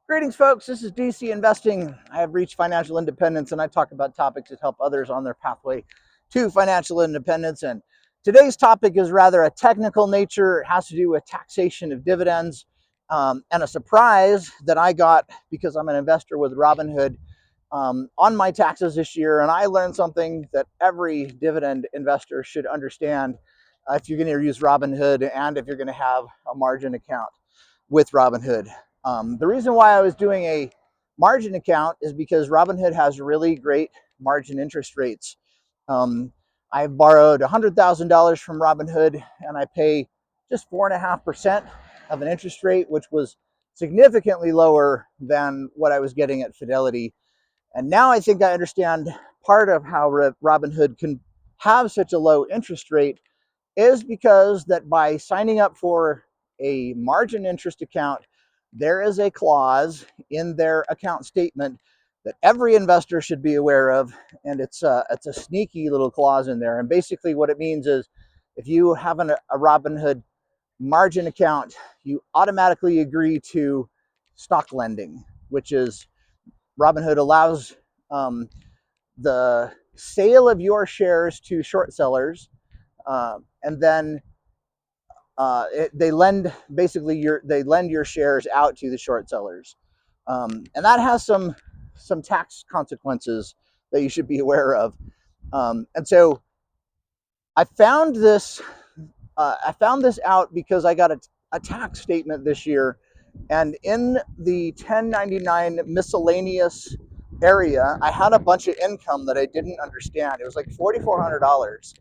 Greetings, folks. This is DC Investing. I have reached financial independence, and I talk about topics that help others on their pathway to financial independence. And today's topic is rather a technical nature. It has to do with taxation of dividends, and a surprise that I got because I'm an investor with Robinhood on my taxes this year. And I learned something that every dividend investor should understand if you're going to use Robinhood and if you're going to have a margin account with Robinhood. The reason why I was doing a margin account is because Robinhood has really great margin interest rates. I've borrowed $100,000 from Robinhood, and I pay just 4.5% of an interest rate, which was significantly lower than what I was getting at Fidelity. And now I think I understand part of how Robinhood can have such a low interest rate is because that by signing up for a margin interest account, there is a clause in their account statement that every investor should be aware of, and it's a sneaky little clause in there. And basically what it means is if you have a Robinhood margin account, you automatically agree to stock lending, which is Robinhood allows the sale of your shares to short sellers, and then they lend your shares out to the short sellers, and that has some tax consequences that you should be aware of. And so I found this out because I got a tax statement this year, and in the 1099 miscellaneous area, I had a bunch of income that I didn't understand. It was like $4,400.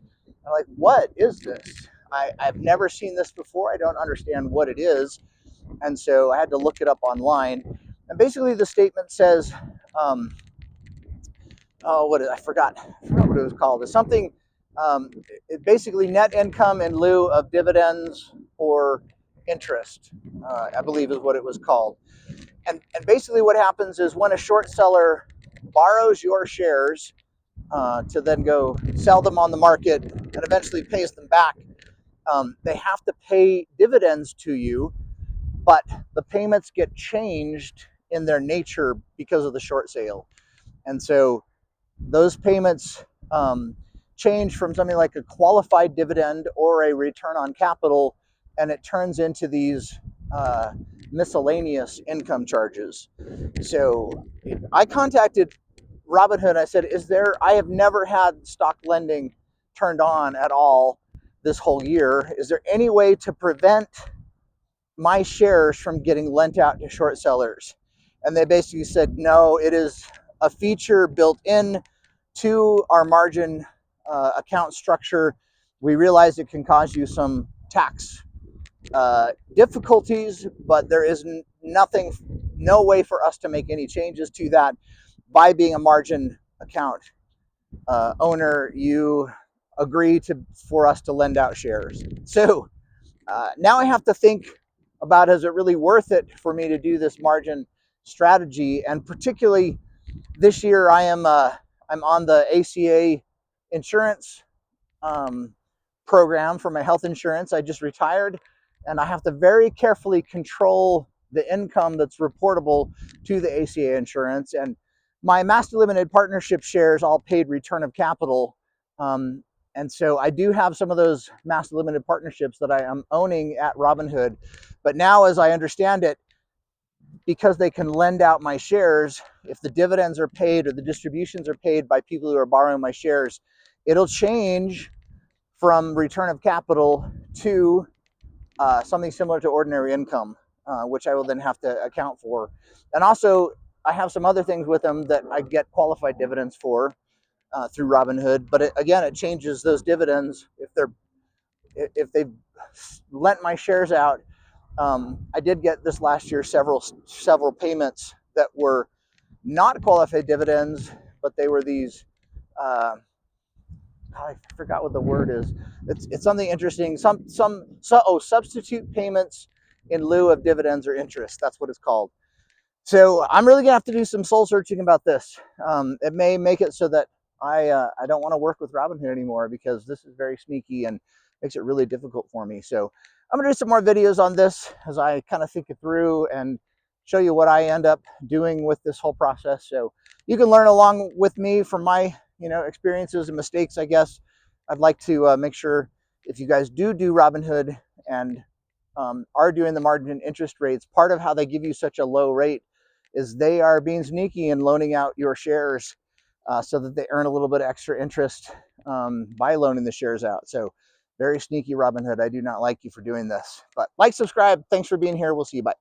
I'm like, what is this? I've never seen this before. I don't understand what it is. And so I had to look it up online. And basically the statement says, I forgot what it was called. It's something, basically net income in lieu of dividends or interest, I believe is what it was called. And basically what happens is when a short seller borrows your shares to then go sell them on the market and eventually pays them back, they have to pay dividends to you, but the payments get changed in their nature because of the short sale. And so those payments change from something like a qualified dividend or a return on capital, and it turns into these miscellaneous income charges. So I contacted Robinhood. I said, I have never had stock lending turned on at all this whole year. Is there any way to prevent my shares from getting lent out to short sellers? And they basically said, no, it is a feature built in to our margin account structure. We realize it can cause you some tax difficulties, but there is no way for us to make any changes to that. By being a margin account owner, you agree for us to lend out shares. So now I have to think about, is it really worth it for me to do this margin strategy? And particularly this year, I'm on the ACA insurance program for my health insurance. I just retired, and I have to very carefully control the income that's reportable to the ACA insurance. And my master limited partnership shares all paid return of capital. And so I do have some of those master limited partnerships that I am owning at Robinhood. But now, as I understand it, because they can lend out my shares, if the dividends are paid or the distributions are paid by people who are borrowing my shares, it'll change from return of capital to something similar to ordinary income, which I will then have to account for. And also, I have some other things with them that I get qualified dividends for through Robinhood. But it changes those dividends if they've lent my shares out. I did get this last year several payments that were not qualified dividends, but they were these. I forgot what the word is. It's something interesting. Substitute payments in lieu of dividends or interest. That's what it's called. So I'm really gonna have to do some soul searching about this. It may make it so that I don't want to work with Robinhood anymore, because this is very sneaky and makes it really difficult for me. So I'm gonna do some more videos on this as I kind of think it through and show you what I end up doing with this whole process. So you can learn along with me from my experiences and mistakes, I guess. I'd like to make sure if you guys do Robinhood and are doing the margin interest rates, part of how they give you such a low rate is they are being sneaky and loaning out your shares so that they earn a little bit of extra interest by loaning the shares out. So very sneaky Robinhood. I do not like you for doing this. But like, subscribe. Thanks for being here. We'll see you. Bye.